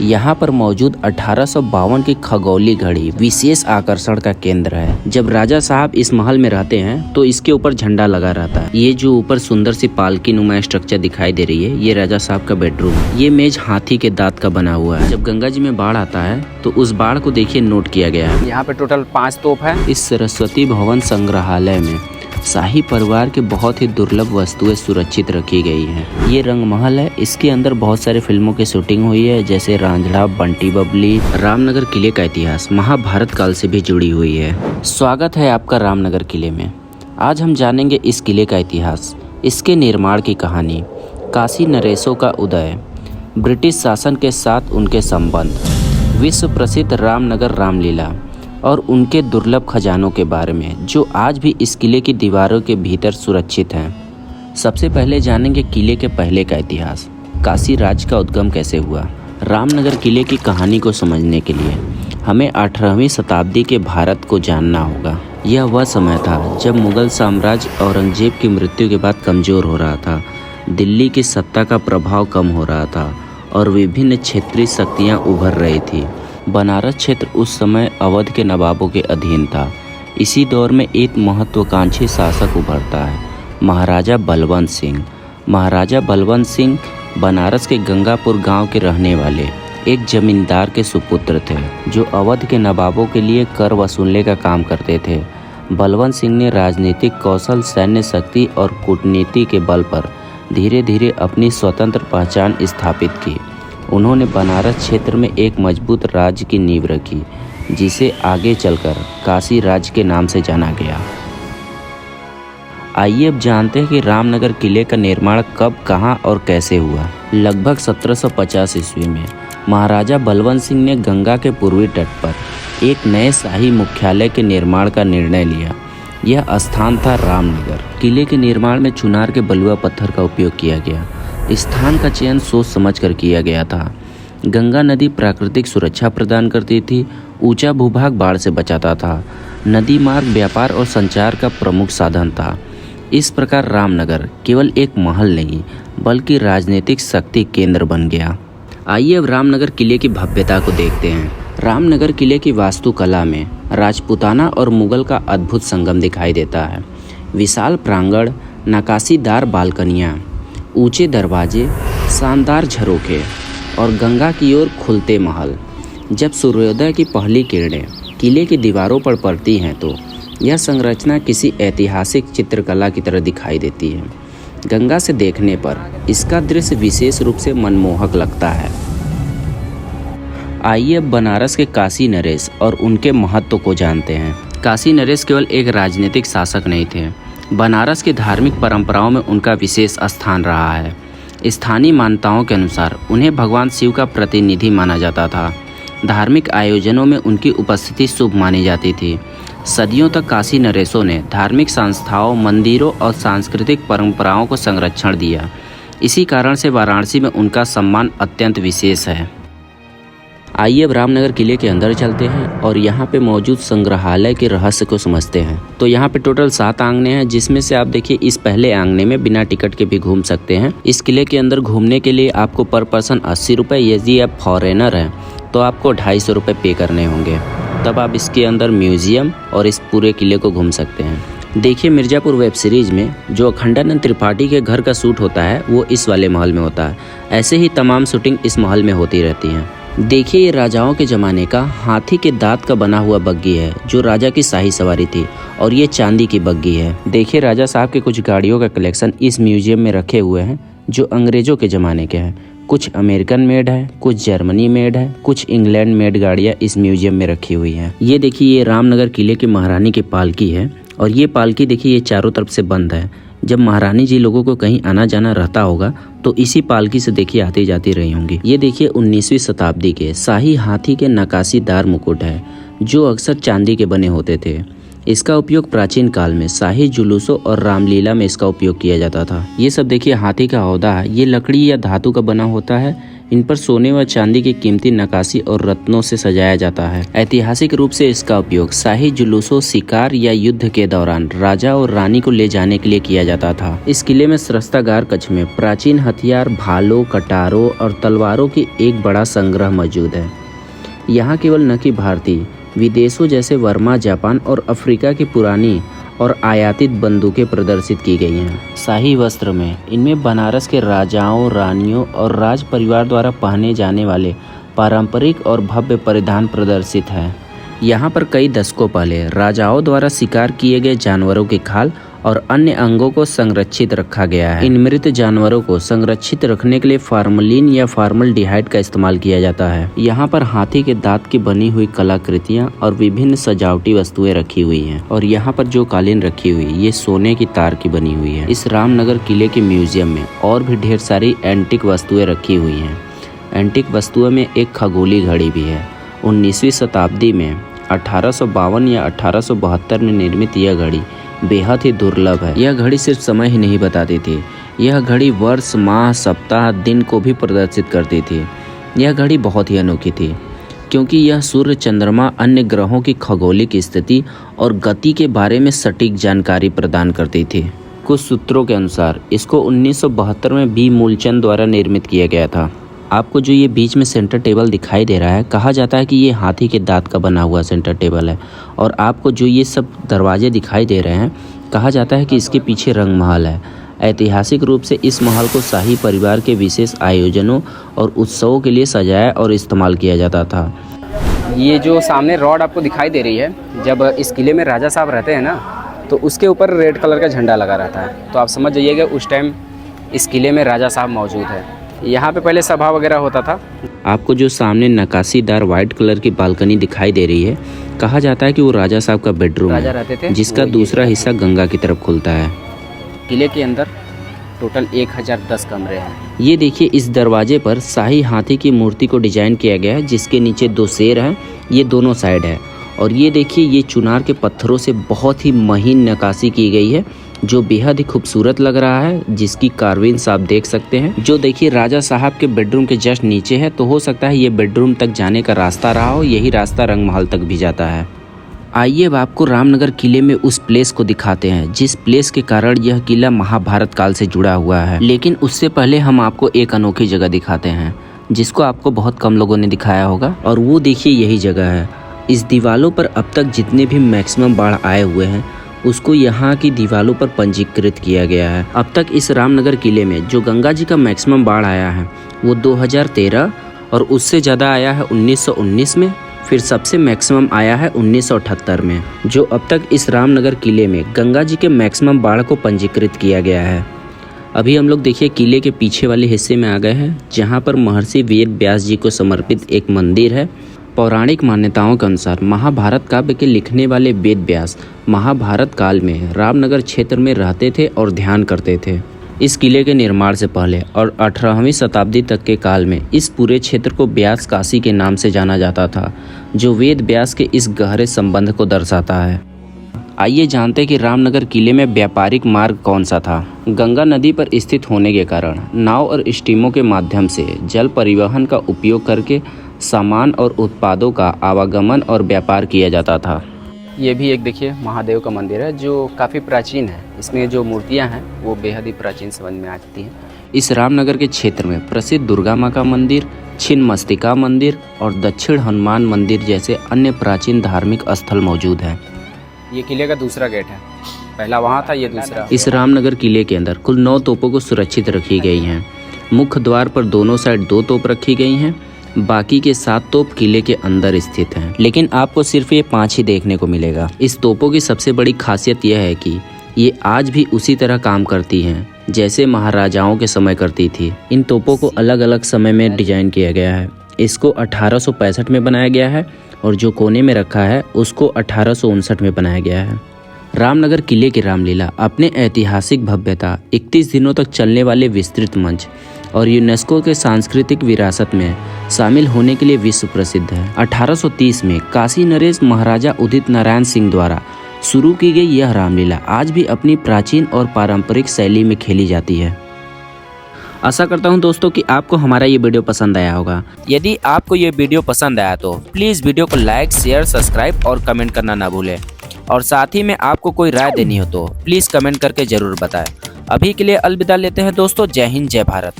यहाँ पर मौजूद 1852 की खगोली घड़ी विशेष आकर्षण का केंद्र है। जब राजा साहब इस महल में रहते हैं तो इसके ऊपर झंडा लगा रहता है। ये जो ऊपर सुंदर सी पालकी नुमा स्ट्रक्चर दिखाई दे रही है, ये राजा साहब का बेडरूम है। ये मेज हाथी के दांत का बना हुआ है। जब गंगा जी में बाढ़ आता है तो उस बाढ़ को देखिए नोट किया गया है। यहाँ पे टोटल 5 तोप है। इस सरस्वती भवन संग्रहालय में शाही परिवार के बहुत ही दुर्लभ वस्तुएं सुरक्षित रखी गई हैं। ये रंग महल है, इसके अंदर बहुत सारे फिल्मों की शूटिंग हुई है, जैसे रांझड़ा, बंटी बबली। रामनगर किले का इतिहास महाभारत काल से भी जुड़ी हुई है। स्वागत है आपका रामनगर किले में। आज हम जानेंगे इस किले का इतिहास, इसके निर्माण की कहानी, काशी नरेशों का उदय, ब्रिटिश शासन के साथ उनके संबंध, विश्व प्रसिद्ध रामनगर रामलीला और उनके दुर्लभ खजानों के बारे में जो आज भी इस किले की दीवारों के भीतर सुरक्षित हैं। सबसे पहले जानेंगे किले के पहले का इतिहास, काशी राज्य का उद्गम कैसे हुआ। रामनगर किले की कहानी को समझने के लिए हमें 18वीं शताब्दी के भारत को जानना होगा। यह वह समय था जब मुगल साम्राज्य औरंगजेब की मृत्यु के बाद कमज़ोर हो रहा था, दिल्ली की सत्ता का प्रभाव कम हो रहा था और विभिन्न क्षेत्रीय शक्तियाँ उभर रही थी। बनारस क्षेत्र उस समय अवध के नवाबों के अधीन था। इसी दौर में एक महत्वाकांक्षी शासक उभरता है, महाराजा बलवंत सिंह। महाराजा बलवंत सिंह बनारस के गंगापुर गांव के रहने वाले एक जमींदार के सुपुत्र थे, जो अवध के नवाबों के लिए कर वसूलने का काम करते थे। बलवंत सिंह ने राजनीतिक कौशल, सैन्य शक्ति और कूटनीति के बल पर धीरे धीरे अपनी स्वतंत्र पहचान स्थापित की। उन्होंने बनारस क्षेत्र में एक मजबूत राज्य की नींव रखी, जिसे आगे चलकर काशी राज्य के नाम से जाना गया। आइए अब जानते हैं कि रामनगर किले का निर्माण कब, कहां और कैसे हुआ। लगभग 1750 ईस्वी में महाराजा बलवंत सिंह ने गंगा के पूर्वी तट पर एक नए शाही मुख्यालय के निर्माण का निर्णय लिया। यह स्थान था रामनगर। किले के निर्माण में चुनार के बलुआ पत्थर का उपयोग किया गया। स्थान का चयन सोच समझकर किया गया था। गंगा नदी प्राकृतिक सुरक्षा प्रदान करती थी, ऊंचा भूभाग बाढ़ से बचाता था, नदी मार्ग व्यापार और संचार का प्रमुख साधन था। इस प्रकार रामनगर केवल एक महल नहीं बल्कि राजनीतिक शक्ति केंद्र बन गया। आइए अब रामनगर किले की भव्यता को देखते हैं। रामनगर किले की वास्तुकला में राजपूताना और मुगल का अद्भुत संगम दिखाई देता है। विशाल प्रांगण, नक्काशीदार बालकनियाँ, ऊंचे दरवाजे, शानदार झरोखे और गंगा की ओर खुलते महल। जब सूर्योदय की पहली किरणें किले की दीवारों पर पड़ती हैं तो यह संरचना किसी ऐतिहासिक चित्रकला की तरह दिखाई देती है। गंगा से देखने पर इसका दृश्य विशेष रूप से मनमोहक लगता है। आइए अब बनारस के काशी नरेश और उनके महत्व को जानते हैं। काशी नरेश केवल एक राजनीतिक शासक नहीं थे, बनारस की धार्मिक परंपराओं में उनका विशेष स्थान रहा है। स्थानीय मान्यताओं के अनुसार उन्हें भगवान शिव का प्रतिनिधि माना जाता था। धार्मिक आयोजनों में उनकी उपस्थिति शुभ मानी जाती थी। सदियों तक काशी नरेशों ने धार्मिक संस्थाओं, मंदिरों और सांस्कृतिक परंपराओं को संरक्षण दिया। इसी कारण से वाराणसी में उनका सम्मान अत्यंत विशेष है। आइए अब रामनगर किले के अंदर चलते हैं और यहाँ पे मौजूद संग्रहालय के रहस्य को समझते हैं। तो यहाँ पे टोटल 7 आंगने हैं, जिसमें से आप देखिए इस पहले आंगने में बिना टिकट के भी घूम सकते हैं। इस किले के अंदर घूमने के लिए आपको पर पर्सन 80 रुपये, यदि आप फॉरेनर हैं तो आपको 250 रुपये पे करने होंगे, तब आप इसके अंदर म्यूजियम और इस पूरे किले को घूम सकते हैं। देखिए मिर्ज़ापुर वेब सीरीज में जो अखंडानंद त्रिपाठी के घर का शूट होता है वो इस वाले महल में होता है। ऐसे ही तमाम शूटिंग इस महल में होती रहती हैं। देखिए ये राजाओं के ज़माने का हाथी के दांत का बना हुआ बग्गी है, जो राजा की शाही सवारी थी, और ये चांदी की बग्गी है। देखिए राजा साहब के कुछ गाड़ियों का कलेक्शन इस म्यूजियम में रखे हुए हैं, जो अंग्रेज़ों के ज़माने के हैं। कुछ अमेरिकन मेड है, कुछ जर्मनी मेड है, कुछ इंग्लैंड मेड गाड़ियाँ इस म्यूजियम में रखी हुई हैं। ये देखिए ये रामनगर किले की महारानी की पालकी है, और ये पालकी देखिए ये चारों तरफ से बंद है। जब महारानी जी लोगों को कहीं आना जाना रहता होगा तो इसी पालकी से देखिए आती जाती रही होंगी। ये देखिए 19वीं शताब्दी के शाही हाथी के नक्काशीदार मुकुट है, जो अक्सर चांदी के बने होते थे। इसका उपयोग प्राचीन काल में शाही जुलूसों और रामलीला में इसका उपयोग किया जाता था। ये सब देखिए हाथी का औदा है, ये लकड़ी या धातु का बना होता है। इन पर सोने व चांदी की कीमती नक्काशी और रत्नों से सजाया जाता है। ऐतिहासिक रूप से इसका उपयोग शाही जुलूसों, शिकार या युद्ध के दौरान राजा और रानी को ले जाने के लिए किया जाता था। इस किले में शस्त्रागार कक्ष में प्राचीन हथियार, भालों, कटारों और तलवारों की एक बड़ा संग्रह मौजूद है। यहाँ केवल न कि भारतीय, विदेशों जैसे वर्मा, जापान और अफ्रीका की पुरानी और आयातित बंदूकें प्रदर्शित की गई हैं। शाही वस्त्र में इनमें बनारस के राजाओं, रानियों और राज परिवार द्वारा पहने जाने वाले पारंपरिक और भव्य परिधान प्रदर्शित हैं। यहाँ पर कई दशकों पहले राजाओं द्वारा शिकार किए गए जानवरों की खाल और अन्य अंगों को संरक्षित रखा गया है। इन मृत जानवरों को संरक्षित रखने के लिए फार्मलिन या फार्मल्डिहाइड का इस्तेमाल किया जाता है। यहाँ पर हाथी के दांत की बनी हुई कलाकृतियाँ और विभिन्न सजावटी वस्तुएं रखी हुई हैं और यहाँ पर जो कालीन रखी हुई ये सोने की तार की बनी हुई है। इस रामनगर किले के म्यूजियम में और भी ढेर सारी एंटिक वस्तुएं रखी हुई हैं। एंटिक वस्तुओं में एक खगोली घड़ी भी है। 19वीं शताब्दी में 1852 या 1872 में निर्मित यह घड़ी बेहद ही दुर्लभ है। यह घड़ी सिर्फ समय ही नहीं बताती थी, यह घड़ी वर्ष, माह, सप्ताह, दिन को भी प्रदर्शित करती थी। यह घड़ी बहुत ही अनोखी थी क्योंकि यह सूर्य, चंद्रमा, अन्य ग्रहों की खगोलिक स्थिति और गति के बारे में सटीक जानकारी प्रदान करती थी। कुछ सूत्रों के अनुसार इसको 1972 में बी मूलचंद द्वारा निर्मित किया गया था। आपको जो ये बीच में सेंटर टेबल दिखाई दे रहा है, कहा जाता है कि ये हाथी के दांत का बना हुआ सेंटर टेबल है। और आपको जो ये सब दरवाजे दिखाई दे रहे हैं, कहा जाता है कि इसके पीछे रंग महल है। ऐतिहासिक रूप से इस महल को शाही परिवार के विशेष आयोजनों और उत्सवों के लिए सजाया और इस्तेमाल किया जाता था। ये जो सामने रॉड आपको दिखाई दे रही है, जब इस किले में राजा साहब रहते हैं ना, तो उसके ऊपर रेड कलर का झंडा लगा रहता है। तो आप समझ जाइएगा उस टाइम इस किले में राजा साहब मौजूद है। यहाँ पे पहले सभा वगैरह होता था। आपको जो सामने नक्काशीदार व्हाइट कलर की बालकनी दिखाई दे रही है, कहा जाता है कि वो राजा साहब का बेडरूम है, जिसका दूसरा हिस्सा गंगा की तरफ खुलता है। किले के अंदर टोटल 1010 कमरे हैं। ये देखिए, इस दरवाजे पर शाही हाथी की मूर्ति को डिजाइन किया गया है, जिसके नीचे 2 शेर हैं, ये दोनों साइड है। और ये देखिए, ये चुनार के पत्थरों से बहुत ही महीन नक्काशी की गई है, जो बेहद ही खूबसूरत लग रहा है, जिसकी कार्विंग्स आप देख सकते हैं। जो देखिए राजा साहब के बेडरूम के जस्ट नीचे है, तो हो सकता है ये बेडरूम तक जाने का रास्ता रहा हो। यही रास्ता रंगमहल तक भी जाता है। आइए अब आपको रामनगर किले में उस प्लेस को दिखाते हैं जिस प्लेस के कारण यह किला महाभारत काल से जुड़ा हुआ है। लेकिन उससे पहले हम आपको एक अनोखी जगह दिखाते हैं, जिसको आपको बहुत कम लोगों ने दिखाया होगा। और वो देखिए, यही जगह है। इस दीवारों पर अब तक जितने भी मैक्सिमम बाढ़ आए हुए हैं, उसको यहाँ की दीवारों पर पंजीकृत किया गया है। अब तक इस रामनगर किले में जो गंगा जी का मैक्सिमम बाढ़ आया है वो 2013 और उससे ज़्यादा आया है 1919 में, फिर सबसे मैक्सिमम आया है 1978 में। जो अब तक इस रामनगर किले में गंगा जी के मैक्सिमम बाढ़ को पंजीकृत किया गया है। अभी हम लोग देखिए किले के पीछे वाले हिस्से में आ गए हैं, जहाँ पर महर्षि वेद व्यास जी को समर्पित एक मंदिर है। पौराणिक मान्यताओं के अनुसार महाभारत काव्य के लिखने वाले वेद व्यास महाभारत काल में रामनगर क्षेत्र में रहते थे और ध्यान करते थे। इस किले के निर्माण से पहले और 18वीं शताब्दी तक के काल में इस पूरे क्षेत्र को व्यास काशी के नाम से जाना जाता था, जो वेद व्यास के इस गहरे संबंध को दर्शाता है। आइए जानते हैं कि रामनगर किले में व्यापारिक मार्ग कौन सा था। गंगा नदी पर स्थित होने के कारण नाव और स्टीमों के माध्यम से जल परिवहन का उपयोग करके सामान और उत्पादों का आवागमन और व्यापार किया जाता था। ये भी एक देखिए महादेव का मंदिर है, जो काफ़ी प्राचीन है। इसमें जो मूर्तियां हैं वो बेहद ही प्राचीन समझ में आती हैं। इस रामनगर के क्षेत्र में प्रसिद्ध दुर्गा माँ का मंदिर, छिन्नमस्तिका मंदिर और दक्षिण हनुमान मंदिर जैसे अन्य प्राचीन धार्मिक स्थल मौजूद हैं। ये किले का दूसरा गेट है, पहला वहाँ था, ये दूसरा। इस रामनगर किले के अंदर कुल 9 तोपों को सुरक्षित रखी गई हैं। मुख्य द्वार पर दोनों साइड 2 तोप रखी गई हैं। बाकी के 7 तोप किले के अंदर स्थित हैं, लेकिन आपको सिर्फ ये 5 ही देखने को मिलेगा। इस तोपों की सबसे बड़ी खासियत यह है कि ये आज भी उसी तरह काम करती हैं जैसे महाराजाओं के समय करती थी। इन तोपों को अलग अलग समय में डिजाइन किया गया है। इसको 1865 में बनाया गया है और जो कोने में रखा है उसको 1859 में बनाया गया है। रामनगर किले की रामलीला अपने ऐतिहासिक भव्यता, 31 दिनों तक चलने वाले विस्तृत मंच और यूनेस्को के सांस्कृतिक विरासत में शामिल होने के लिए विश्व प्रसिद्ध है। 1830 में काशी नरेश महाराजा उदित नारायण सिंह द्वारा शुरू की गई यह रामलीला आज भी अपनी प्राचीन और पारंपरिक शैली में खेली जाती है। आशा करता हूं दोस्तों कि आपको हमारा ये वीडियो पसंद आया होगा। यदि आपको ये वीडियो पसंद आया तो प्लीज़ वीडियो को लाइक, शेयर, सब्सक्राइब और कमेंट करना ना भूलें। और साथ ही में आपको कोई राय देनी हो तो प्लीज़ कमेंट करके ज़रूर बताएं। अभी के लिए अलविदा लेते हैं दोस्तों। जय हिंद, जय भारत।